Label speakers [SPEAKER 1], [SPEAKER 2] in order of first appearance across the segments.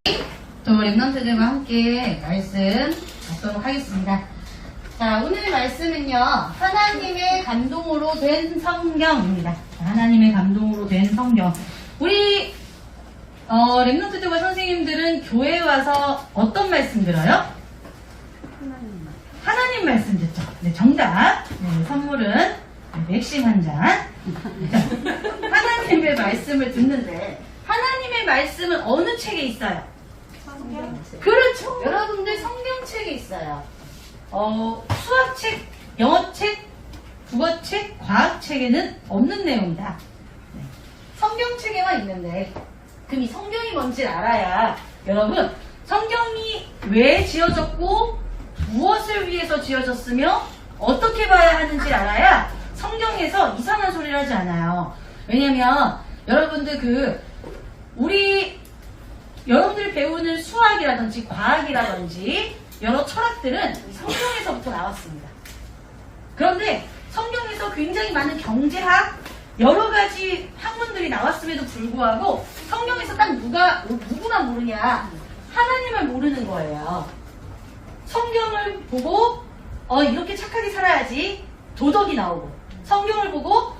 [SPEAKER 1] 또 랩런트들과 함께 말씀 받도록 하겠습니다. 자, 오늘 말씀은요, 하나님의 감동으로 된 성경입니다. 하나님의 감동으로 된 성경. 우리 랩런트들과 선생님들은 교회에 와서 어떤 말씀 들어요? 하나님 말씀 듣죠. 네, 정답. 네, 선물은 맥심 한 잔. 하나님의 말씀을 듣는데, 하나님의 말씀은 어느 책에 있어요? 성경책. 그렇죠. 여러분들 성경책에 있어요. 수학책, 영어책, 국어책, 과학책에는 없는 내용이다. 네. 성경책에만 있는데, 그럼 이 성경이 뭔지 알아야, 여러분, 성경이 왜 지어졌고, 무엇을 위해서 지어졌으며, 어떻게 봐야 하는지 알아야 성경에서 이상한 소리를 하지 않아요. 왜냐면, 여러분들 여러분들이 배우는 수학이라든지 과학이라든지 여러 철학들은 성경에서부터 나왔습니다. 그런데 성경에서 굉장히 많은 경제학, 여러 가지 학문들이 나왔음에도 불구하고 성경에서 딱 누구만 모르냐? 하나님을 모르는 거예요. 성경을 보고 이렇게 착하게 살아야지 도덕이 나오고, 성경을 보고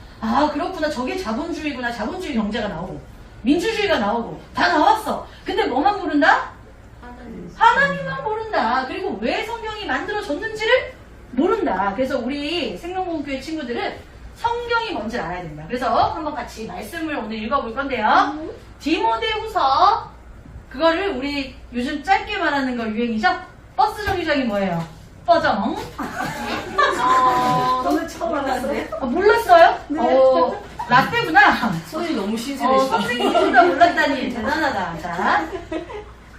[SPEAKER 1] 그렇구나, 저게 자본주의구나, 자본주의 경제가 나오고, 민주주의가 나오고 다 나왔어. 근데 뭐만 모른다? 하나님만 모른다. 그리고 왜 성경이 만들어졌는지를 모른다. 그래서 우리 생명공교회 친구들은 성경이 뭔지 알아야 됩니다. 그래서 한번 같이 말씀을 오늘 읽어볼 건데요. 디모데후서, 그거를 우리 요즘 짧게 말하는 거 유행이죠? 버스 정류장이 뭐예요? 버정.
[SPEAKER 2] 오늘 처음 알았어요.
[SPEAKER 1] 몰랐어요?
[SPEAKER 2] 네.
[SPEAKER 1] 라떼구나.
[SPEAKER 2] 소리 너무 신선해.
[SPEAKER 1] 선생님이 둘 다 몰랐다니 대단하다. 자,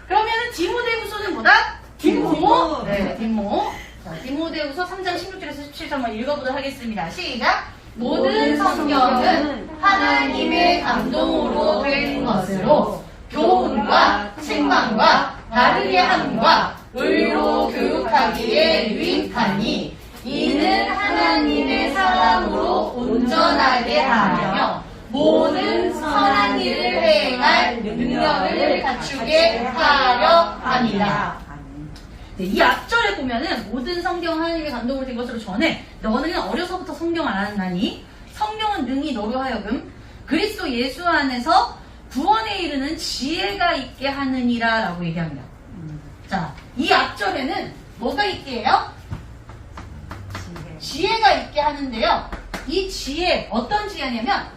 [SPEAKER 1] 그러면은 디모데후서는 뭐다? 뒷모. 네, 뒷모. 자, 디모데후서 3장 16절에서 17절 한번 읽어보도록 하겠습니다. 시작. 모든 성경은 하나님의 감동으로 된 것으로 교훈과 책망과 바르게 함과 의로 교육하기에 유익하니, 이는 하나님의 사람으로 온전하게 하며 모든 선한 일을 행할 능력을 갖추게 하려 합니다. 네, 이 앞절에 보면은 모든 성경 하나님의 감동으로 된 것으로 전해 너는 어려서부터 성경 안 하나니 성경은 능히 너로 하여금 그리스도 예수 안에서 구원에 이르는 지혜가 있게 하느니라 라고 얘기합니다. 자, 이 앞절에는 뭐가 있게 해요? 지혜가 있게 하는데요. 이 지혜, 어떤 지혜냐면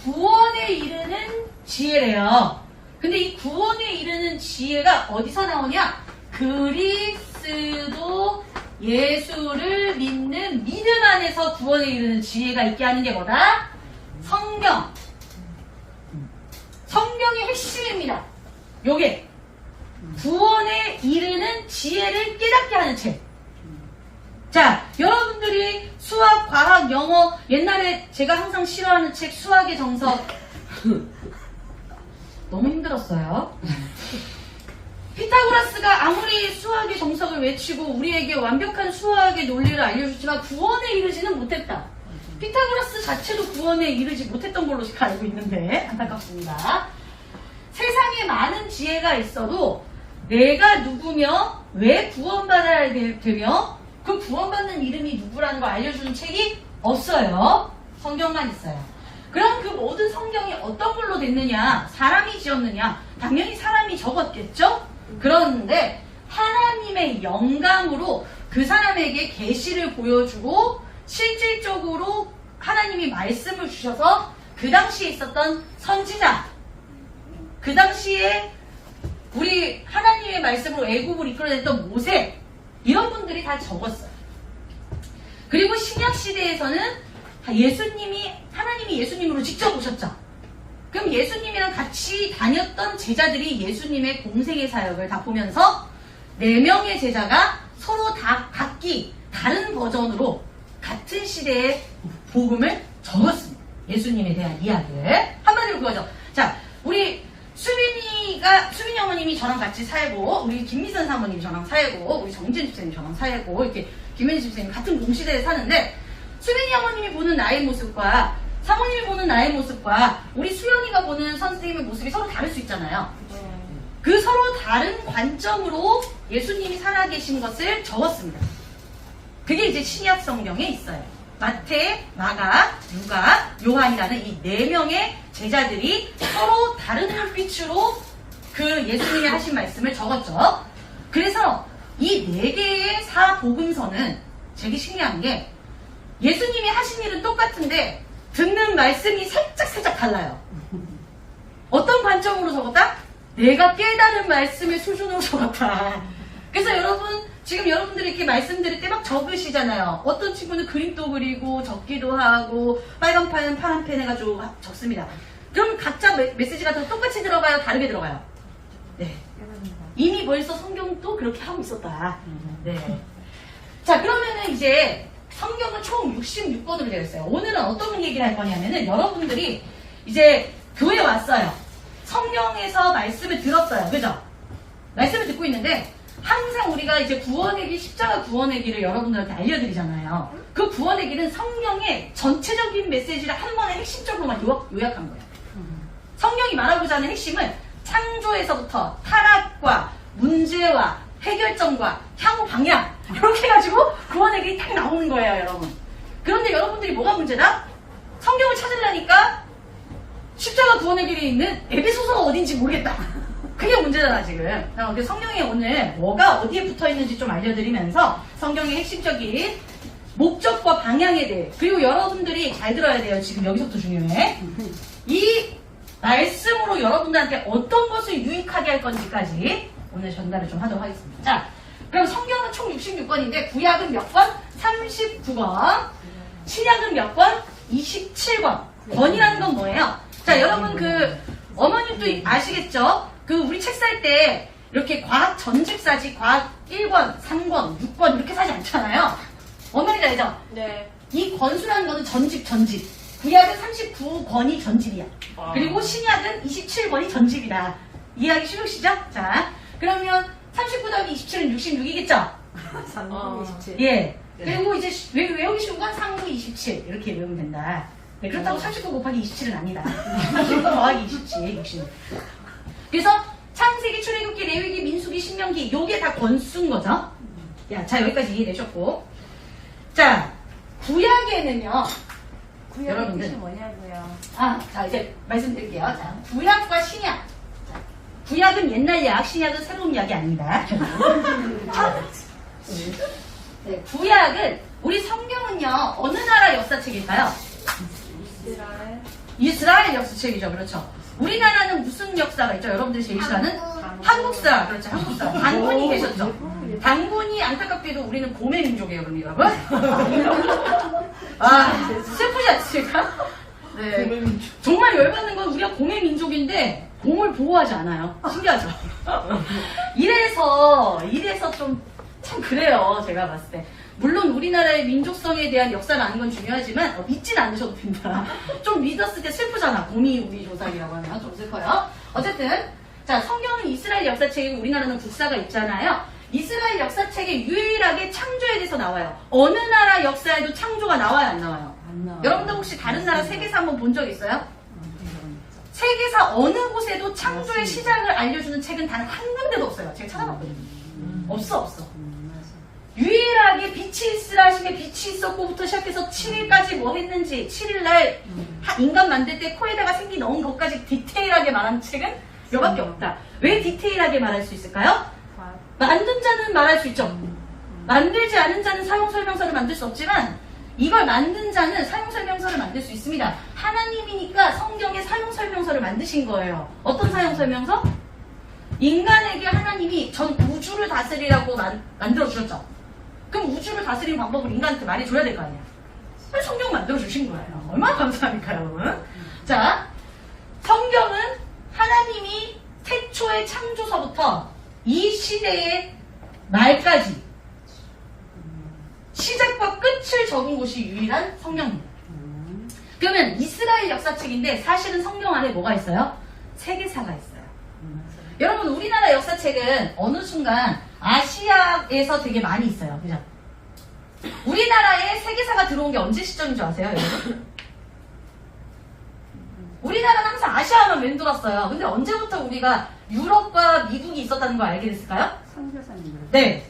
[SPEAKER 1] 구원에 이르는 지혜래요. 근데 이 구원에 이르는 지혜가 어디서 나오냐? 그리스도 예수를 믿는 믿음 안에서 구원에 이르는 지혜가 있게 하는 게 뭐다? 성경. 성경의 핵심입니다. 요게 구원에 이르는 지혜를 깨닫게 하는 책. 자, 여러분들이 수학, 과학, 영어, 옛날에 제가 항상 싫어하는 책 수학의 정석 너무 힘들었어요. 피타고라스가 아무리 수학의 정석을 외치고 우리에게 완벽한 수학의 논리를 알려주지만 구원에 이르지는 못했다. 피타고라스 자체도 구원에 이르지 못했던 걸로 제가 알고 있는데 안타깝습니다. 세상에 많은 지혜가 있어도 내가 누구며 왜 구원받아야 되며 그 구원받는 이름이 누구라는 걸 알려주는 책이 없어요. 성경만 있어요. 그럼 그 모든 성경이 어떤 걸로 됐느냐? 사람이 지었느냐? 당연히 사람이 적었겠죠? 그런데 하나님의 영감으로 그 사람에게 계시를 보여주고 실질적으로 하나님이 말씀을 주셔서 그 당시에 있었던 선지자, 그 당시에 우리 하나님의 말씀으로 애굽을 이끌어냈던 모세, 이런 분들이 다 적었어요. 그리고 신약시대에서는 하나님이 예수님으로 직접 오셨죠. 그럼 예수님이랑 같이 다녔던 제자들이 예수님의 공생의 사역을 다 보면서 4명의 제자가 서로 다 각기 다른 버전으로 같은 시대의 복음을 적었습니다. 예수님에 대한 이야기를. 한마디로 그거죠. 자, 우리 수빈이 어머님이 저랑 같이 살고, 우리 김미선 사모님이 저랑 살고, 우리 정진 집사님이 저랑 살고, 이렇게 김현희 집사님 같은 동시대에 사는데, 수빈이 어머님이 보는 나의 모습과 사모님이 보는 나의 모습과 우리 수연이가 보는 선생님의 모습이 서로 다를 수 있잖아요. 그 서로 다른 관점으로 예수님이 살아계신 것을 적었습니다. 그게 이제 신약 성경에 있어요. 마태, 마가, 누가, 요한이라는 이 4명의 제자들이 서로 다른 눈빛으로 그 예수님이 하신 말씀을 적었죠. 그래서 이 4개의 사복음서는 되게 신기한 게 예수님이 하신 일은 똑같은데 듣는 말씀이 살짝 달라요. 어떤 관점으로 적었다? 내가 깨달은 말씀의 수준으로 적었다. 그래서 여러분, 지금 여러분들이 이렇게 말씀드릴 때 막 적으시잖아요. 어떤 친구는 그림도 그리고 적기도 하고 빨간 펜, 파란 펜 해가지고 적습니다. 그럼 각자 메시지가 다 똑같이 들어가요? 다르게 들어가요? 네. 이미 벌써 성경도 그렇게 하고 있었다. 네. 자, 그러면은 이제 성경은 총 66권으로 되어 있어요. 오늘은 어떤 얘기를 할 거냐면은 여러분들이 이제 교회 왔어요. 성경에서 말씀을 들었어요. 그죠? 말씀을 듣고 있는데 항상 우리가 이제 구원의 길, 십자가 구원의 길을 여러분들한테 알려드리잖아요. 그 구원의 길은 성경의 전체적인 메시지를 한 번에 핵심적으로만 요약한 거예요. 성경이 말하고자 하는 핵심은 창조에서부터 타락과 문제와 해결점과 향후 방향 이렇게 해가지고 구원의 길이 딱 나오는 거예요, 여러분. 그런데 여러분들이 뭐가 문제다? 성경을 찾으려니까 십자가 구원의 길이 있는 에베소서가 어딘지 모르겠다. 그게 문제잖아, 지금. 근데 성경에 오늘 뭐가 어디에 붙어 있는지 좀 알려드리면서 성경의 핵심적인 목적과 방향에 대해, 그리고 여러분들이 잘 들어야 돼요. 지금 여기서부터 중요해. 이 말씀으로 여러분들한테 어떤 것을 유익하게 할 건지까지 오늘 전달을 좀 하도록 하겠습니다. 자, 그럼 성경은 총 66권인데 구약은 몇 권? 39권. 신약은 몇 권? 27권. 권이라는 건 뭐예요? 자, 여러분 그 어머님도 아시겠죠? 그 우리 책 살 때 이렇게 과학 전집 사지, 과학 1권, 3권, 6권 이렇게 사지 않잖아요. 어머니가 알죠?
[SPEAKER 2] 네.
[SPEAKER 1] 이 권수라는 거는 전집. 구약은 39권이 전집이야. 그리고 신약은 27권이 전집이다. 이해하기 쉬우시죠? 자, 그러면 39 더하기 27은 66이겠죠?
[SPEAKER 2] 327.
[SPEAKER 1] 예. 그리고 이제 외우기 쉬운 건 3, 9, 27 이렇게 외우면 된다. 네, 그렇다고 39 곱하기 27은 아니다. 39 더하기 27, 66. 그래서 창세기, 출애굽기, 레위기, 민수기, 신명기 요게 다 권수인 거죠. 자, 여기까지 이해되셨고. 자, 구약에는요.
[SPEAKER 2] 구약의
[SPEAKER 1] 여러분들.
[SPEAKER 2] 뜻이 뭐냐고요?
[SPEAKER 1] 자, 이제 말씀드릴게요. 자, 구약과 신약. 자, 구약은 옛날 약, 신약은 새로운 약이 아닙니다. 네, 구약은, 우리 성경은요, 어느 나라 역사책일까요?
[SPEAKER 2] 이스라엘.
[SPEAKER 1] 이스라엘 역사책이죠. 그렇죠. 우리나라는 무슨 역사가 있죠? 여러분들이 제일 싫어하는? 한국사. 그렇죠. 한국사. 단군이 계셨죠. 단군이 안타깝게도 우리는 곰의 민족이에요, 그럼 여러분. 슬프지 않습니까? 네. 정말 열받는 건 우리가 곰의 민족인데 곰을 보호하지 않아요. 신기하죠? 이래서 좀 참 그래요. 제가 봤을 때. 물론 우리나라의 민족성에 대한 역사를 아는 건 중요하지만 믿진 않으셔도 됩니다. 좀 믿었을 때 슬프잖아. 곰이 우리 조상이라고 하면 좀 슬퍼요. 어쨌든 자, 성경은 이스라엘 역사책이고 우리나라는 국사가 있잖아요. 이스라엘 역사책에 유일하게 창조에 대해서 나와요. 어느 나라 역사에도 창조가 나와요, 안 나와요?
[SPEAKER 2] 안 나와요.
[SPEAKER 1] 여러분들 혹시 다른 나라 세계사 한번 본 적 있어요? 세계사 어느 곳에도 창조의 시작을 알려주는 책은 단 한 군데도 없어요. 제가 찾아봤거든요. 없어. 유일하게 빛이 있으라 하심에 빛이 있었고부터 시작해서 7일까지 뭐 했는지, 7일날 인간 만들 때 코에다가 생기 넣은 것까지 디테일하게 말한 책은 이거밖에 없다. 왜 디테일하게 말할 수 있을까요? 만든 자는 말할 수 있죠. 만들지 않은 자는 사용설명서를 만들 수 없지만 이걸 만든 자는 사용설명서를 만들 수 있습니다. 하나님이니까 성경에 사용설명서를 만드신 거예요. 어떤 사용설명서? 인간에게 하나님이 전 우주를 다스리라고 만들어주셨죠. 그럼 우주를 다스리는 방법을 인간한테 말해줘야 될 거 아니야. 성경 만들어주신 거예요. 얼마나 감사합니까, 여러분? 자, 성경은 하나님이 태초의 창조서부터 이 시대의 말까지 시작과 끝을 적은 곳이 유일한 성경입니다. 그러면 이스라엘 역사책인데 사실은 성경 안에 뭐가 있어요? 세계사가 있어요. 여러분, 우리나라 역사책은 어느 순간 아시아에서 되게 많이 있어요. 그죠? 우리나라에 세계사가 들어온 게 언제 시점인 줄 아세요, 여러분? 우리나라는 항상 아시아만 맴돌았어요. 근데 언제부터 우리가 유럽과 미국이 있었다는 거 알게 됐을까요?
[SPEAKER 2] 선교사님.
[SPEAKER 1] 네.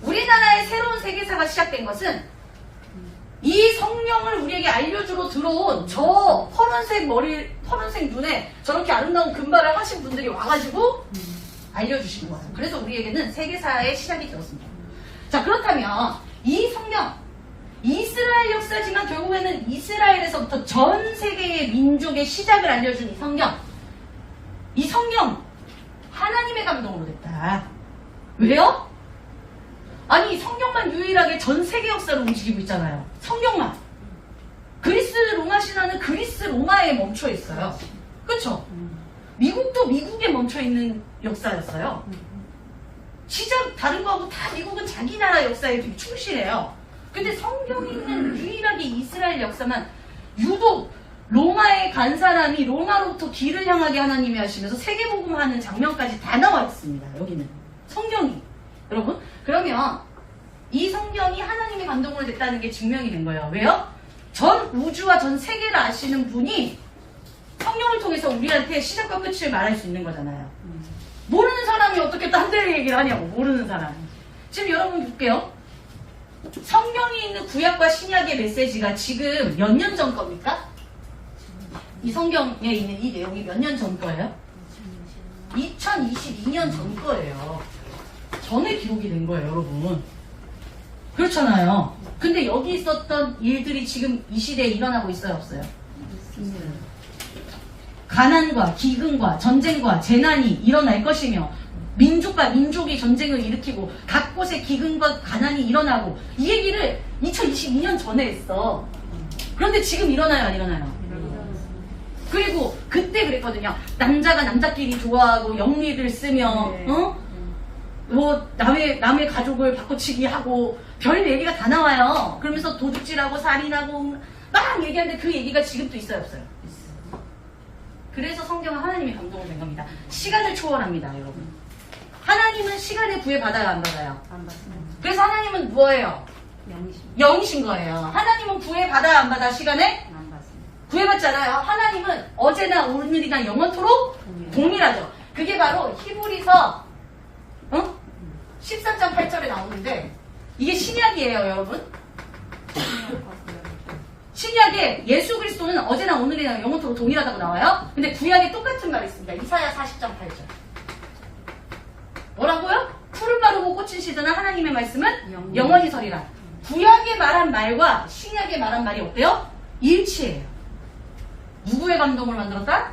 [SPEAKER 1] 우리나라의 새로운 세계사가 시작된 것은 이 성령을 우리에게 알려주러 들어온 저 파란색 눈에 저렇게 아름다운 금발을 하신 분들이 와가지고 알려주시는 거예요. 그래서 우리에게는 세계사의 시작이 되었습니다. 자, 그렇다면 이 성령, 이스라엘 역사지만 결국에는 이스라엘에서부터 전 세계의 민족의 시작을 알려준 이 성령 하나님의 감동으로 됐다. 왜요? 아니, 성경만 유일하게 전 세계 역사를 움직이고 있잖아요. 성경만. 그리스 로마 신화는 그리스 로마에 멈춰 있어요. 그쵸? 미국도 미국에 멈춰 있는 역사였어요. 시작 다른 거하고 다 미국은 자기 나라 역사에 되게 충실해요. 근데 성경에는 유일하게 이스라엘 역사만 유독 로마에 간 사람이 로마로부터 길을 향하게 하나님이 하시면서 세계복음하는 장면까지 다 나와 있습니다. 여기는 성경이. 여러분, 그러면 이 성경이 하나님의 감동으로 됐다는 게 증명이 된 거예요. 왜요? 전 우주와 전 세계를 아시는 분이 성경을 통해서 우리한테 시작과 끝을 말할 수 있는 거잖아요. 모르는 사람이 어떻게 딴 데 얘기를 하냐고, 모르는 사람이. 지금 여러분 볼게요. 성경에 있는 구약과 신약의 메시지가 지금 몇 년 전 겁니까? 이 성경에 있는 이 내용이 몇 년 전 거예요? 2022년 전 거예요. 전에 기록이 된 거예요, 여러분. 그렇잖아요. 근데 여기 있었던 일들이 지금 이 시대에 일어나고 있어요, 없어요? 가난과 기근과 전쟁과 재난이 일어날 것이며 민족과 민족이 전쟁을 일으키고 각 곳에 기근과 가난이 일어나고 이 얘기를 2022년 전에 했어. 그런데 지금 일어나요, 안 일어나요? 그리고 그때 그랬거든요. 남자가 남자끼리 좋아하고 영리를 쓰며 뭐 남의 가족을 바꿔치기 하고 별 얘기가 다 나와요. 그러면서 도둑질하고 살인하고 막 얘기하는데 그 얘기가 지금도 있어요, 없어요? 있어요. 그래서 성경은 하나님의 감동을 낸 겁니다. 시간을 초월합니다, 여러분. 하나님은 시간에 구애받아요, 안 받아요?
[SPEAKER 2] 안 받습니다.
[SPEAKER 1] 그래서 하나님은 뭐예요? 영이신 거예요. 하나님은 구애받아요, 안 받아? 시간에?
[SPEAKER 2] 안 받습니다.
[SPEAKER 1] 구애받잖아요. 하나님은 어제나 오늘이나 영원토록 동일하죠. 그게 바로 히브리서 13장 8절에 나오는데 이게 신약이에요, 여러분. 신약에 예수 그리스도는 어제나 오늘이나 영원토록 동일하다고 나와요. 근데 구약에 똑같은 말이 있습니다. 이사야 40장 8절. 뭐라고요? 푸른 마르고 꽃은 시드나 하나님의 말씀은 영원히 서리라. 구약에 말한 말과 신약에 말한 말이 어때요? 일치해요. 누구의 감동을 만들었다?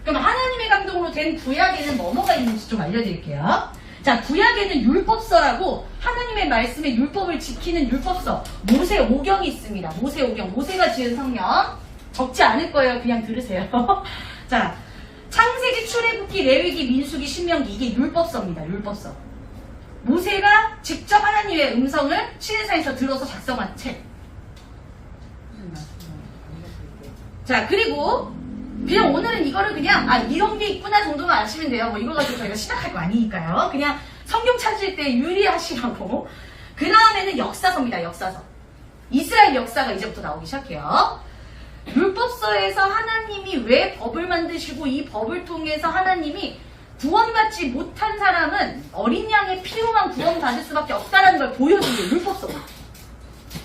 [SPEAKER 1] 그럼 하나님의 감동으로 된 구약에는 뭐가 있는지 좀 알려드릴게요. 자, 구약에는 율법서라고 하나님의 말씀의 율법을 지키는 율법서 모세오경이 있습니다. 모세오경, 모세가 지은 성경. 적지 않을 거예요. 그냥 들으세요. 자, 창세기, 출애굽기, 레위기, 민수기, 신명기, 이게 율법서입니다. 율법서. 모세가 직접 하나님의 음성을 시내산에서 들어서 작성한 책. 자, 그리고 그냥 오늘은 이거를 그냥 이런 게 있구나 정도만 아시면 돼요. 뭐 이거 가지고 저희가 시작할 거 아니니까요. 그냥 성경 찾을 때 유리하시라고. 그 다음에는 역사서입니다. 역사서. 이스라엘 역사가 이제부터 나오기 시작해요. 율법서에서 하나님이 왜 법을 만드시고 이 법을 통해서 하나님이 구원받지 못한 사람은 어린 양의 피로만 구원받을 수밖에 없다는 걸 보여주는 율법서입니다.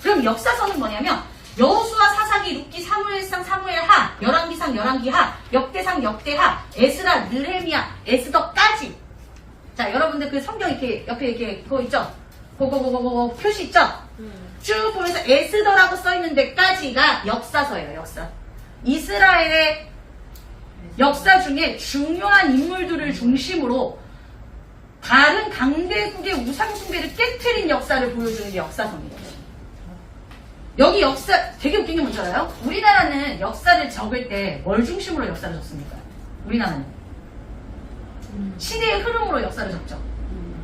[SPEAKER 1] 그럼 역사서는 뭐냐면 여호수아, 사사기, 룻기, 사무엘상, 사무엘하, 열왕기상, 열왕기하, 역대상, 역대하, 에스라, 느헤미야, 에스더까지. 자, 여러분들 그 성경 이렇게 옆에 이렇게 그거 있죠? 그거 표시 있죠? 쭉 보면서 에스더라고 써있는 데까지가 역사서예요, 역사. 이스라엘의 역사 중에 중요한 인물들을 중심으로 다른 강대국의 우상숭배를 깨트린 역사를 보여주는 게 역사서입니다. 여기 역사 되게 웃긴 게 뭔지 알아요? 우리나라는 역사를 적을 때 뭘 중심으로 역사를 적습니까? 우리나라는 시대의 흐름으로 역사를 적죠.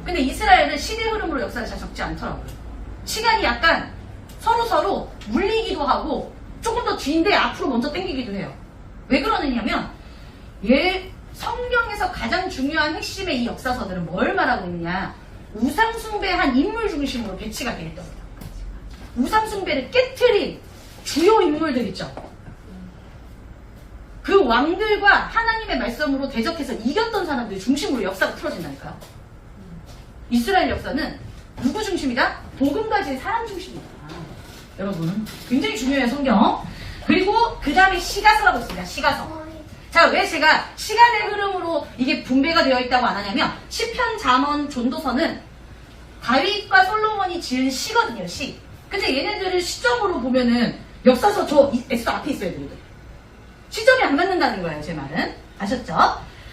[SPEAKER 1] 근데 이스라엘은 시대의 흐름으로 역사를 잘 적지 않더라고요. 시간이 약간 서로 물리기도 하고 조금 더 뒤인데 앞으로 먼저 당기기도 해요. 왜 그러느냐면 성경에서 가장 중요한 핵심의 이 역사서들은 뭘 말하고 있냐, 우상숭배한 인물 중심으로 배치가 되어 있다. 우상숭배를 깨트린 주요 인물들 있죠. 그 왕들과 하나님의 말씀으로 대적해서 이겼던 사람들 중심으로 역사가 풀어진다니까요. 이스라엘 역사는 누구 중심이다? 복음 가진 사람 중심이다. 여러분 굉장히 중요해요, 성경. 그리고 그 다음에 시가서라고 있습니다. 시가서. 자, 왜 제가 시간의 흐름으로 이게 분배가 되어 있다고 안 하냐면 시편, 잠언, 전도서는 다윗과 솔로몬이 지은 시거든요. 시. 근데 얘네들을 시점으로 보면은 역사서 저 X 앞에 있어요. 얘네들. 시점이 안 맞는다는 거예요. 제 말은. 아셨죠?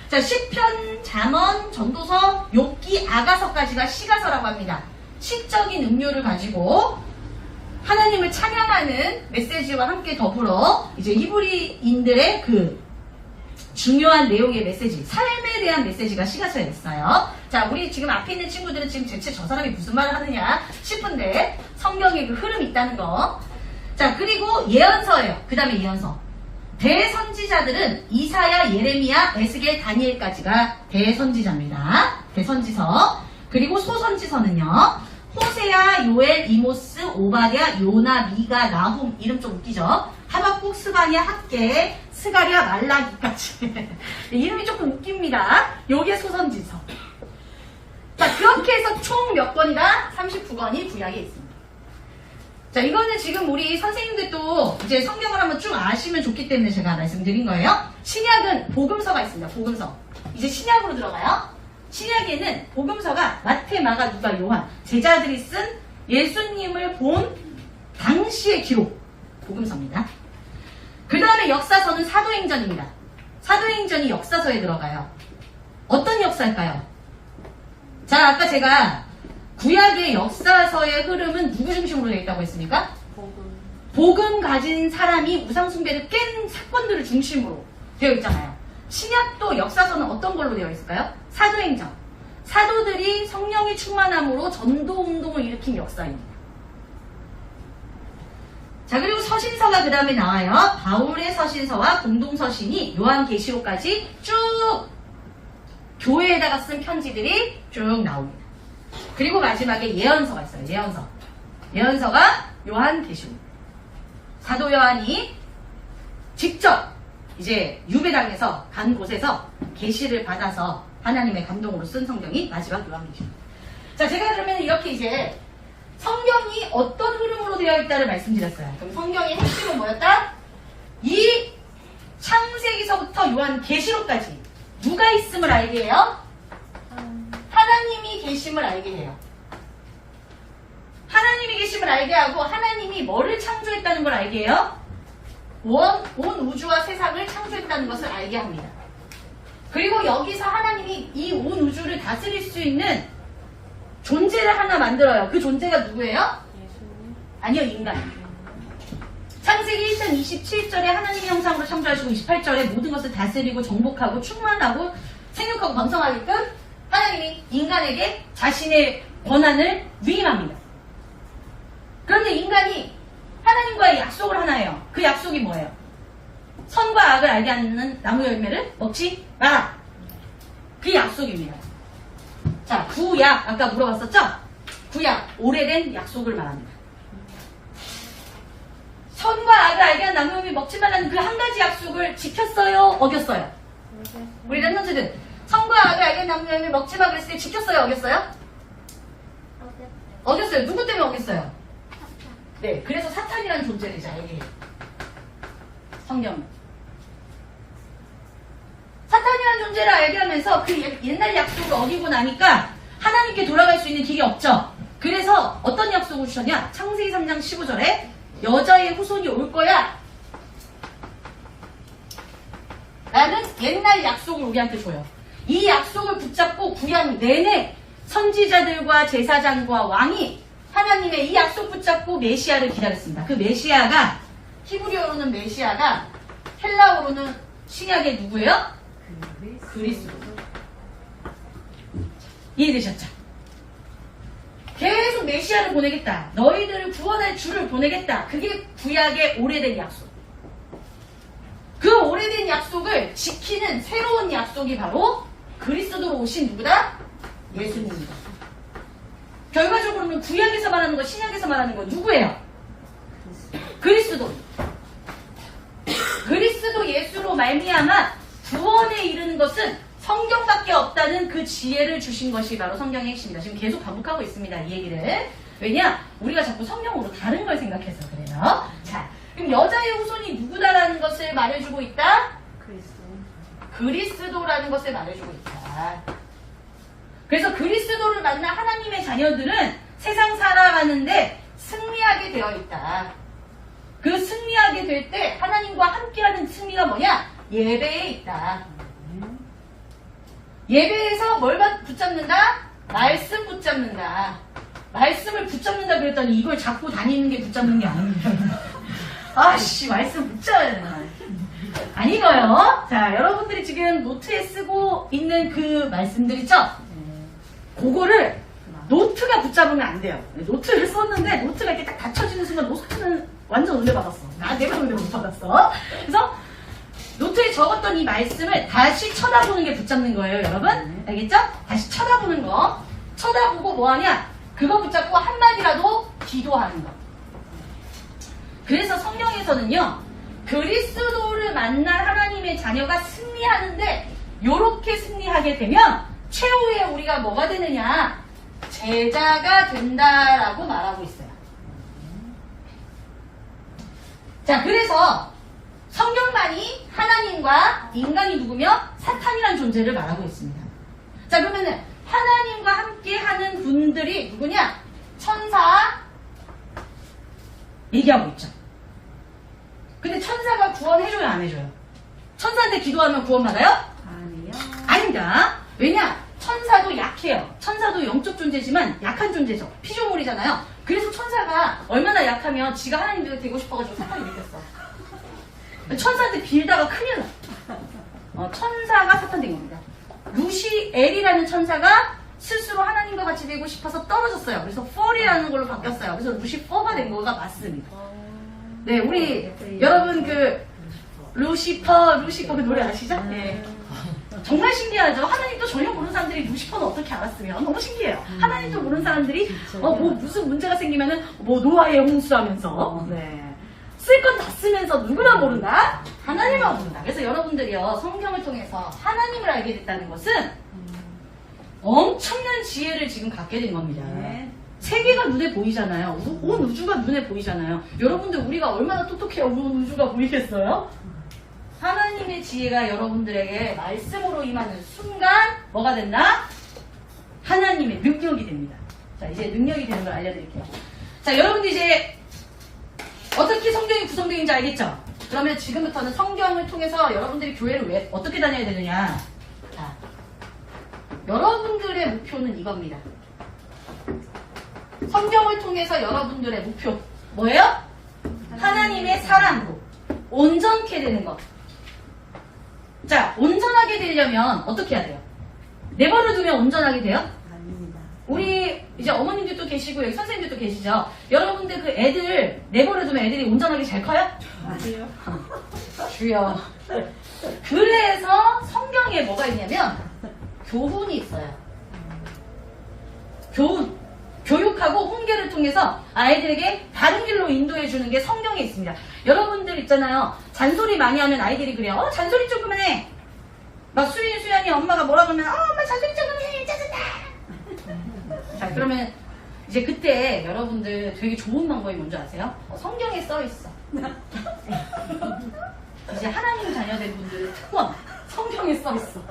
[SPEAKER 1] 자, 시편, 잠언, 전도서, 욥기, 아가서까지가 시가서라고 합니다. 시적인 음료를 가지고 하나님을 찬양하는 메시지와 함께 더불어 이제 히브리인들의 그 중요한 내용의 메시지, 삶에 대한 메시지가 시가서에 있어요. 자, 우리 지금 앞에 있는 친구들은 지금 대체 저 사람이 무슨 말을 하느냐 싶은데 성경에 그 흐름이 있다는 거. 자, 그리고 예언서예요. 그 다음에 예언서. 대선지자들은 이사야, 예레미야, 에스겔, 다니엘까지가 대선지자입니다. 대선지서. 그리고 소선지서는요. 호세아, 요엘, 이모스, 오바댜, 요나, 미가, 나훔. 이름 좀 웃기죠? 하박국, 스바냐, 학계, 스가랴, 말라기까지. 이름이 조금 웃깁니다. 요게 소선지서. 자, 그렇게 해서 총 몇 권이다? 39권이 구약에 있습니다. 자, 이거는 지금 우리 선생님들도 이제 성경을 한번 쭉 아시면 좋기 때문에 제가 말씀드린 거예요. 신약은 복음서가 있습니다. 복음서. 이제 신약으로 들어가요. 신약에는 복음서가 마태, 마가, 누가, 요한 제자들이 쓴 예수님을 본 당시의 기록 복음서입니다. 그 다음에 역사서는 사도행전입니다. 사도행전이 역사서에 들어가요. 어떤 역사일까요? 자, 아까 제가 구약의 역사서의 흐름은 누구 중심으로 되어 있다고 했습니까? 복음 가진 사람이 우상숭배를 깬 사건들을 중심으로 되어 있잖아요. 신약도 역사서는 어떤 걸로 되어 있을까요? 사도행전. 사도들이 성령이 충만함으로 전도운동을 일으킨 역사입니다. 자, 그리고 서신서가 그 다음에 나와요. 바울의 서신서와 공동서신이 요한계시록까지 쭉 교회에다가 쓴 편지들이 쭉 나옵니다. 그리고 마지막에 예언서가 있어요. 예언서. 예언서가 요한계시록. 사도 요한이 직접 이제 유배당에서 간 곳에서 계시를 받아서 하나님의 감동으로 쓴 성경이 마지막 요한계시록. 자, 제가 그러면 이렇게 이제 성경이 어떤 흐름으로 되어 있다를 말씀드렸어요. 그럼 성경의 핵심은 뭐였다? 이 창세기서부터 요한계시록까지 누가 있음을 알게 해요? 하나님이 계심을 알게 해요. 하나님이 계심을 알게 하고 하나님이 뭐를 창조했다는 걸 알게 해요? 온 우주와 세상을 창조했다는 것을 알게 합니다. 그리고 여기서 하나님이 이 온 우주를 다스릴 수 있는 존재를 하나 만들어요. 그 존재가 누구예요?
[SPEAKER 2] 예수님.
[SPEAKER 1] 아니요, 인간. 창세기 1장 27절에 하나님의 형상으로 창조하시고 28절에 모든 것을 다스리고 정복하고 충만하고 생육하고 번성하게끔 하나님이 인간에게 자신의 권한을 위임합니다. 그런데 인간이 하나님과의 약속을 하나 해요. 그 약속이 뭐예요? 선과 악을 알게 하는 나무 열매를 먹지 마라. 그 약속입니다. 자, 구약 아까 물어봤었죠? 구약 오래된 약속을 말합니다. 선과 악을 알게 하는 나무 열매 먹지 말라는 그 한 가지 약속을 지켰어요? 어겼어요? 우리 랩런트들 선과 악을 알게 하는 나무 열매 먹지 마 그랬을 때 지켰어요? 어겼어요? 어겼어요. 누구 때문에 어겼어요? 네, 그래서 사탄이라는 존재를 이제 알게 해요. 성경은. 사탄이라는 존재를 알게 하면서 그 옛날 약속을 어기고 나니까 하나님께 돌아갈 수 있는 길이 없죠. 그래서 어떤 약속을 주셨냐? 창세기 3장 15절에 여자의 후손이 올 거야 라는 옛날 약속을 우리한테 줘요. 이 약속을 붙잡고 구약 내내 선지자들과 제사장과 왕이 하나님의 이 약속 붙잡고 메시아를 기다렸습니다. 그 메시아가 히브리어로는 메시아가 헬라어로는 신약의 누구예요? 그리스도. 이해되셨죠? 계속 메시아를 보내겠다. 너희들을 구원할 주를 보내겠다. 그게 구약의 오래된 약속. 그 오래된 약속을 지키는 새로운 약속이 바로 그리스도로 오신 누구다? 예수님입니다. 결과적으로는 구약에서 말하는 거, 신약에서 말하는 거 누구예요? 그리스도. 그리스도 그리스도 예수로 말미암아 구원에 이르는 것은 성경밖에 없다는 그 지혜를 주신 것이 바로 성경의 핵심이다. 지금 계속 반복하고 있습니다. 이 얘기를. 왜냐? 우리가 자꾸 성경으로 다른 걸 생각해서 그래요. 자, 그럼 여자의 후손이 누구다라는 것을 말해주고 있다? 그리스도라는 것을 말해주고 있다. 그래서 그리스도를 만난 하나님의 자녀들은 세상 살아가는데 승리하게 되어 있다. 그 승리하게 될 때 하나님과 함께하는 승리가 뭐냐? 예배에 있다. 예배에서 뭘 붙잡는다? 말씀 붙잡는다. 말씀을 붙잡는다 그랬더니 이걸 잡고 다니는 게 붙잡는 게 아닙니다. 아씨, 말씀 붙잡아야 되나. 아니고요. 자, 여러분들이 지금 노트에 쓰고 있는 그 말씀들 있죠? 그거를 노트가 붙잡으면 안 돼요. 노트를 썼는데 노트가 이렇게 딱 닫혀지는 순간 노트는 완전 은혜 받았어. 내가 은혜 못 받았어. 그래서 노트에 적었던 이 말씀을 다시 쳐다보는 게 붙잡는 거예요, 여러분. 알겠죠? 다시 쳐다보는 거. 쳐다보고 뭐 하냐? 그거 붙잡고 한마디라도 기도하는 거. 그래서 성경에서는요, 그리스도를 만난 하나님의 자녀가 승리하는데, 요렇게 승리하게 되면, 최후에 우리가 뭐가 되느냐? 제자가 된다라고 말하고 있어요. 자, 그래서 성경만이 하나님과 인간이 누구며? 사탄이라는 존재를 말하고 있습니다. 자, 그러면은 하나님과 함께 하는 분들이 누구냐? 천사 얘기하고 있죠. 근데 천사가 구원해줘요, 안 해줘요? 천사한테 기도하면 구원받아요?
[SPEAKER 2] 아니요.
[SPEAKER 1] 아닙니다. 왜냐? 천사도 약해요. 천사도 영적 존재지만 약한 존재죠. 피조물이잖아요. 그래서 천사가 얼마나 약하면 지가 하나님이 되고 싶어가지고 사탄이 믿겼어. 천사한테 빌다가 큰일 나. 천사가 사탄 된 겁니다. 루시엘이라는 천사가 스스로 하나님과 같이 되고 싶어서 떨어졌어요. 그래서 펄이라는 걸로 바뀌었어요. 그래서 루시퍼가 된 거가 맞습니다. 네, 우리 여러분 그 루시퍼 그 노래 아시죠? 네. 정말 신기하죠? 하나님도 전혀 모르는 사람들이 루시퍼는 어떻게 알았으면 너무 신기해요. 하나님도 모르는 사람들이 뭐 무슨 문제가 생기면은 뭐 노아의 홍수하면서 쓸 건 다 쓰면서 누구나 모른다? 하나님만 모른다. 그래서 여러분들이요, 성경을 통해서 하나님을 알게 됐다는 것은 엄청난 지혜를 지금 갖게 된 겁니다. 세계가 눈에 보이잖아요. 온 우주가 눈에 보이잖아요. 여러분들 우리가 얼마나 똑똑해야 온 우주가 보이겠어요? 하나님의 지혜가 여러분들에게 말씀으로 임하는 순간 뭐가 된다? 하나님의 능력이 됩니다. 자, 이제 능력이 되는 걸 알려드릴게요. 자, 여러분들 이제 어떻게 성경이 구성되는지 알겠죠? 그러면 지금부터는 성경을 통해서 여러분들이 교회를 왜 어떻게 다녀야 되느냐? 자, 여러분들의 목표는 이겁니다. 성경을 통해서 여러분들의 목표 뭐예요? 하나님의 사랑으로 온전케 되는 것. 자, 온전하게 되려면 어떻게 해야 돼요? 내버려 두면 온전하게 돼요?
[SPEAKER 2] 아닙니다.
[SPEAKER 1] 우리 이제 어머님들도 계시고 여기 선생님들도 계시죠? 여러분들 그 애들 내버려 두면 애들이 온전하게 잘 커요?
[SPEAKER 2] 아니요.
[SPEAKER 1] 주여. 그래서 성경에 뭐가 있냐면 교훈이 있어요. 교훈. 교육하고 훈계를 통해서 아이들에게 바른 길로 인도해 주는 게 성경에 있습니다. 여러분들 있잖아요. 잔소리 많이 하면 아이들이 그래요. 잔소리 조금만 해. 막 수연이 엄마가 뭐라 그러면 엄마 잔소리 조금 해. 짜증나. 자, 그러면 이제 그때 여러분들 되게 좋은 방법이 뭔지 아세요? 성경에 써 있어. 이제 하나님 자녀된 분들의 특권. 성경에 써 있어.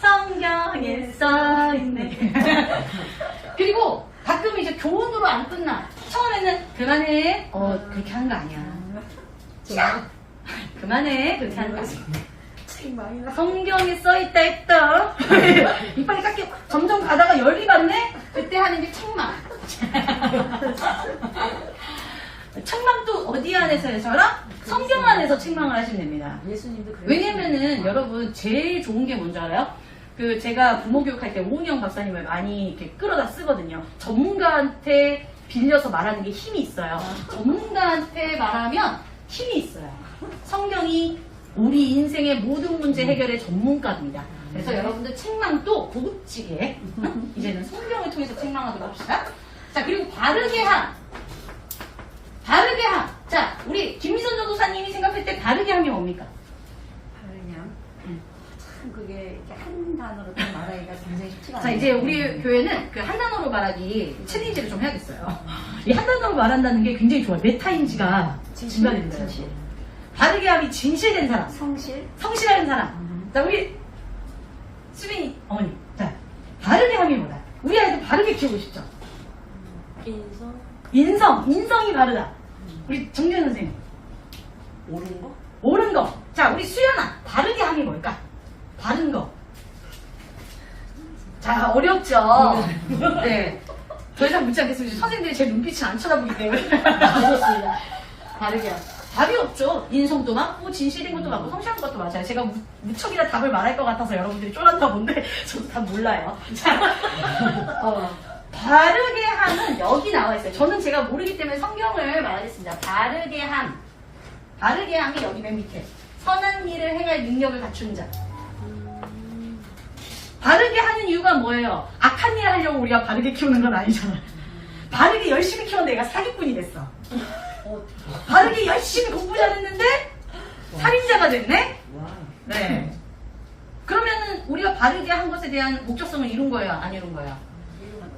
[SPEAKER 1] 성경에 써 있네. 그리고 가끔 이제 교훈으로 안 끝나. 처음에는 그만해. 그렇게 하는 거 아니야. 그만해. 그렇게 하는 거 아니야. 성경에 써있다 했다. 이빨이 깎여. 점점 가다가 열이 받네? 그때 하는 게 책망. 책망도 어디 안에서 해서라? 성경 안에서 책망을 하시면 됩니다.
[SPEAKER 2] 예수님도 그래요.
[SPEAKER 1] 왜냐면은 여러분 제일 좋은 게 뭔지 알아요? 그 제가 부모교육할 때 오은영 박사님을 많이 이렇게 끌어다 쓰거든요. 전문가한테 빌려서 말하는 게 힘이 있어요. 전문가한테 말하면 힘이 있어요. 성경이 우리 인생의 모든 문제 해결의 전문가입니다. 그래서 여러분들 책망도 고급지게 이제는 성경을 통해서 책망하도록 합시다. 자, 그리고 바르게 함. 바르게 함. 자, 우리 김미선 전도사님이 생각할 때 바르게 함이 뭡니까?
[SPEAKER 2] 단어로 딱 말하기가 굉장히 쉽지가 않아요.
[SPEAKER 1] 자, 이제 우리 교회는 그 한 단어로 말하기 챌린지를 좀 해야겠어요. 이 한 단어로 말한다는 게 굉장히 좋아요. 메타인지가 증가되는 거예요.
[SPEAKER 2] 진실.
[SPEAKER 1] 바르게 함이 진실된 사람,
[SPEAKER 2] 성실.
[SPEAKER 1] 성실한 사람. 자, 우리 수빈이 어머니. 자, 바르게 함이 뭐다? 우리 아이들 바르게 키우고 싶죠? 인성이 바르다. 우리 정준 선생님.
[SPEAKER 2] 옳은 거?
[SPEAKER 1] 옳은 거. 자, 우리 수연아. 바르게 함이 뭘까? 바른 거. 자, 어렵죠? 네. 더 이상 묻지 않겠습니다. 선생님들이 제 눈빛을 안 쳐다보기 때문에.
[SPEAKER 2] 알겠습니다. 바르게 함.
[SPEAKER 1] 답이 없죠. 인성도 맞고, 진실인 것도 맞고, 성실한 것도 맞아요. 제가 무척이나 답을 말할 것 같아서 여러분들이 쫄았나 본데, 저도 답 몰라요. 자, 바르게 함은 여기 나와 있어요. 저는 제가 모르기 때문에 성경을 말하겠습니다. 바르게 함. 바르게 함이 여기 맨 밑에. 선한 일을 행할 능력을 갖춘 자. 바르게 하는 이유가 뭐예요? 악한 일을 하려고 우리가 바르게 키우는 건 아니잖아. 바르게 열심히 키웠는데 얘가 사기꾼이 됐어. 바르게 열심히 공부 잘했는데 살인자가 됐네? 네. 그러면은 우리가 바르게 한 것에 대한 목적성을 이룬 거예요? 안 이룬 거예요?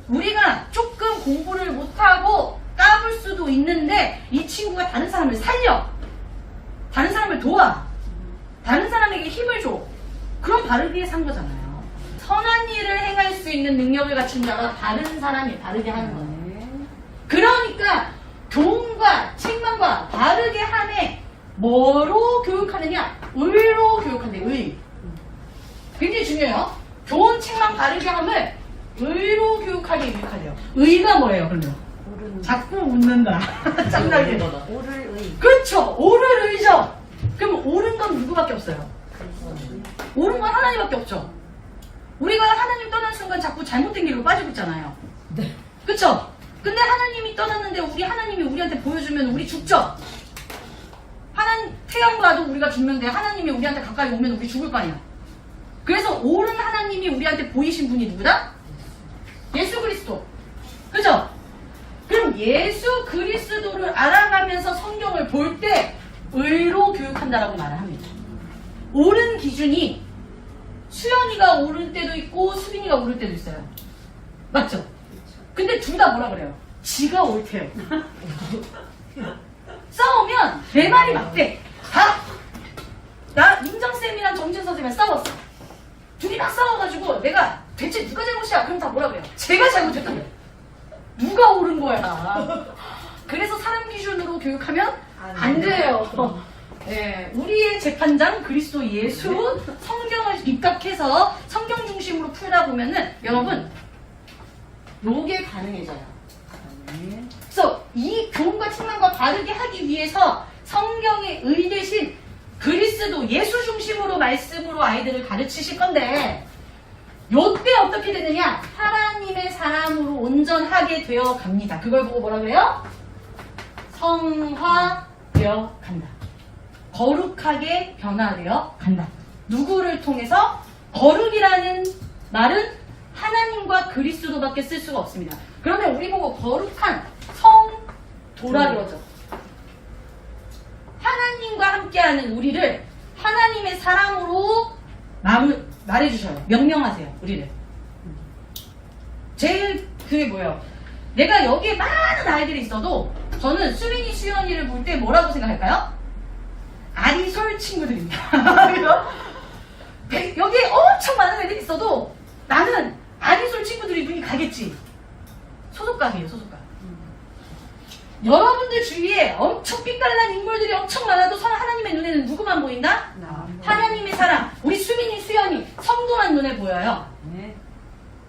[SPEAKER 1] 우리가 조금 공부를 못하고 까불 수도 있는데 이 친구가 다른 사람을 살려. 다른 사람을 도와. 다른 사람에게 힘을 줘. 그럼 바르게 산 거잖아요. 선한 일을 행할 수 있는 능력을 갖춘 자가 바른 사람이 바르게 하는 거예요. 그러니까 교훈과 책망과 바르게 함에 뭐로 교육하느냐? 의로 교육한대. 의. 굉장히 중요해요. 교훈, 책망, 바르게 함을 의로 교육하게 유익하대요. 의가 뭐예요, 그러면?
[SPEAKER 2] 옳은
[SPEAKER 1] 자꾸 웃는다. 짱나게.
[SPEAKER 2] 옳을 의.
[SPEAKER 1] 그렇죠. 옳을 의죠. 그럼 옳은 건 누구밖에 없어요? 옳은 건 하나님밖에 없죠. 우리가 하나님 떠난 순간 자꾸 잘못된 길로 빠지고 있잖아요.
[SPEAKER 2] 네.
[SPEAKER 1] 그쵸? 근데 하나님이 떠났는데 우리 하나님이 우리한테 보여주면 우리 죽죠? 태양 봐도 우리가 죽는데 하나님이 우리한테 가까이 오면 우리 죽을 거 아니야. 그래서 옳은 하나님이 우리한테 보이신 분이 누구다? 예수 그리스도. 그죠? 그럼 예수 그리스도를 알아가면서 성경을 볼 때 의로 교육한다라고 말을 합니다. 옳은 기준이 수연이가 옳을 때도 있고 수빈이가 옳을 때도 있어요. 맞죠? 근데 둘 다 뭐라 그래요? 지가 옳대요. 싸우면 내 말이 맞대. 나 임정쌤이랑 정진 선생님이랑 싸웠어. 둘이 막 싸워가지고 내가 대체 누가 잘못이야? 그럼 다 뭐라 그래요? 제가 잘못했다며. 누가 옳은 거야. 그래서 사람 기준으로 교육하면 안 돼요. 네, 우리의 재판장 그리스도 예수 성경을 입각해서 성경 중심으로 풀다 보면은 여러분 요게 가능해져요. 그래서 이 교훈과 책망과 바르게 하기 위해서 성경의 의 대신 그리스도 예수 중심으로 말씀으로 아이들을 가르치실 건데 요때 어떻게 되느냐? 하나님의 사람으로 온전하게 되어 갑니다. 그걸 보고 뭐라 그래요? 성화되어 간다. 거룩하게 변화되어 간다. 누구를 통해서? 거룩이라는 말은 하나님과 그리스도밖에 쓸 수가 없습니다. 그러면 우리 보고 거룩한 성도라 그러죠. 하나님과 함께하는 우리를 하나님의 사람으로 말해주셔요. 명령하세요. 우리를. 제일 그게 뭐예요? 내가 여기에 많은 아이들이 있어도 저는 수빈이, 수연이를 볼 때 뭐라고 생각할까요? 아리솔 친구들입니다. 여기에 엄청 많은 애들이 있어도 나는 아리솔 친구들이 눈이 가겠지. 소속감이에요, 소속감. 여러분들 주위에 엄청 삐깔난 인물들이 엄청 많아도 하나님의 눈에는 누구만 보인다? 하나님의 사람, 우리 수빈이, 수연이, 성도만 눈에 보여요.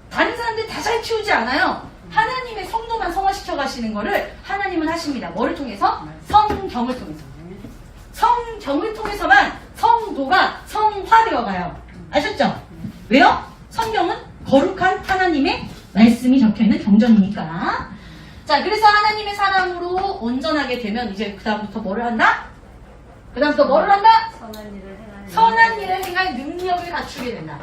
[SPEAKER 1] 다른 사람들 다 잘 키우지 않아요. 하나님의 성도만 성화시켜 가시는 거를 하나님은 하십니다. 뭐를 통해서? 성경을 통해서. 성경을 통해서만 성도가 성화되어 가요. 아셨죠? 왜요? 성경은 거룩한 하나님의 말씀이 적혀있는 경전이니까. 자, 그래서 하나님의 사람으로 온전하게 되면 이제 그 다음부터 뭐를 한다? 그 다음부터 뭐를 한다? 선한 일을 행할 능력을 갖추게 된다.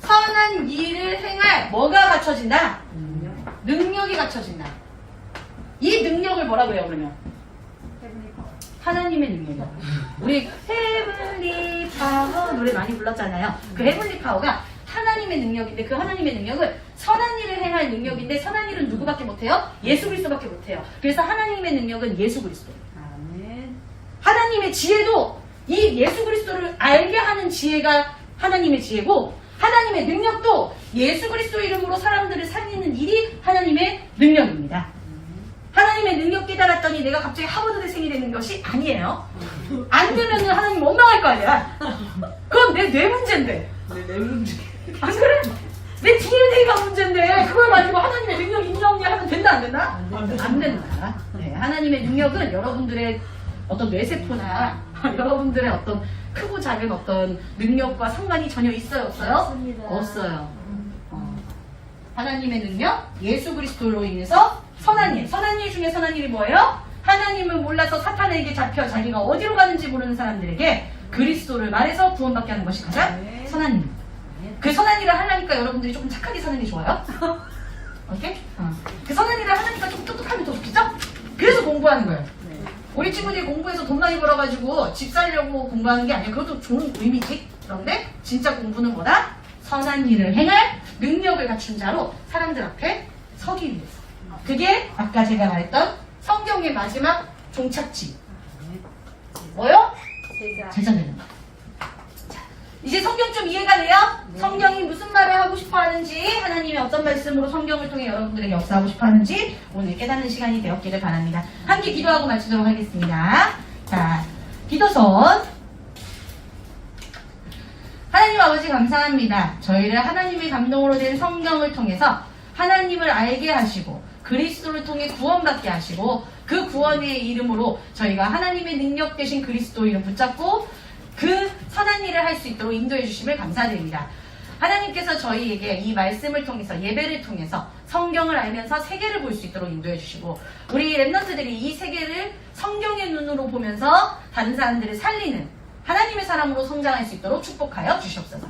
[SPEAKER 1] 선한 일을 행할 뭐가 갖춰진다? 능력이 갖춰진다. 이 능력을 뭐라 그래요, 그러면? 하나님의 능력이에요. 우리 헤블리 파워 노래 많이 불렀잖아요. 그 헤블리 파워가 하나님의 능력인데 그 하나님의 능력은 선한 일을 행할 능력인데 선한 일은 누구밖에 못해요? 예수 그리스도밖에 못해요. 그래서 하나님의 능력은 예수 그리스도.
[SPEAKER 2] 아멘.
[SPEAKER 1] 하나님의 지혜도 이 예수 그리스도를 알게 하는 지혜가 하나님의 지혜고 하나님의 능력도 예수 그리스도 이름으로 사람들을 살리는 일이 하나님의 능력입니다. 하나님의 능력 깨달았더니 내가 갑자기 하버드대생이 되는 것이 아니에요. 안 되면 하나님 원망할 거 아니야. 그건 내 문제인데.
[SPEAKER 2] 내 문제.
[SPEAKER 1] 안 그래? 내 DNA가 문제인데 그걸 가지고 하나님의 능력 인정하면 된다 안 된다? 안 된다. 네, 하나님의 능력은 여러분들의 어떤 뇌세포나 여러분들의 어떤 크고 작은 어떤 능력과 상관이 전혀 있어요 없어요?
[SPEAKER 2] 없습니다.
[SPEAKER 1] 없어요. 하나님의 능력, 예수 그리스도로 인해서 선한 일. 선한 일 중에 선한 일이 뭐예요? 하나님을 몰라서 사탄에게 잡혀 자기가 어디로 가는지 모르는 사람들에게 그리스도를 말해서 구원받게 하는 것이 가장 선한 일. 그 선한 일을 하려니까 여러분들이 조금 착하게 사는 게 좋아요? 오케이? 그 선한 일을 하려니까 좀 똑똑하면 더 좋겠죠? 그래서 공부하는 거예요. 우리 친구들이 공부해서 돈 많이 벌어가지고 집 살려고 공부하는 게 아니에요. 그것도 좋은 의미지. 그런데 진짜 공부는 뭐다? 선한 일을 행할 능력을 갖춘 자로 사람들 앞에 서기 위해서. 그게 아까 제가 말했던 성경의 마지막 종착지. 뭐요? 제자 되는 거. 자, 이제 성경 좀 이해가 돼요? 성경이 무슨 말을 하고 싶어 하는지, 하나님이 어떤 말씀으로 성경을 통해 여러분들에게 역사하고 싶어 하는지 오늘 깨닫는 시간이 되었기를 바랍니다. 함께 기도하고 마치도록 하겠습니다. 자, 기도선. 하나님 아버지 감사합니다. 저희를 하나님의 감동으로 된 성경을 통해서 하나님을 알게 하시고 그리스도를 통해 구원받게 하시고 그 구원의 이름으로 저희가 하나님의 능력 되신 그리스도 이름 붙잡고 그 선한 일을 할 수 있도록 인도해 주심을 감사드립니다. 하나님께서 저희에게 이 말씀을 통해서 예배를 통해서 성경을 알면서 세계를 볼 수 있도록 인도해 주시고 우리 랩런트들이 이 세계를 성경의 눈으로 보면서 다른 사람들을 살리는 하나님의 사람으로 성장할 수 있도록 축복하여 주시옵소서.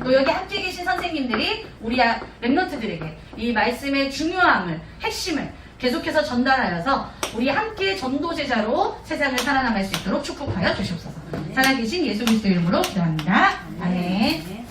[SPEAKER 1] 또 여기 함께 계신 선생님들이 우리 랩런트들에게 이 말씀의 중요함을, 핵심을 계속해서 전달하여서 우리 함께 전도제자로 세상을 살아나갈 수 있도록 축복하여 주시옵소서. 살아계신 예수 그리스도 이름으로 기도합니다. 아멘.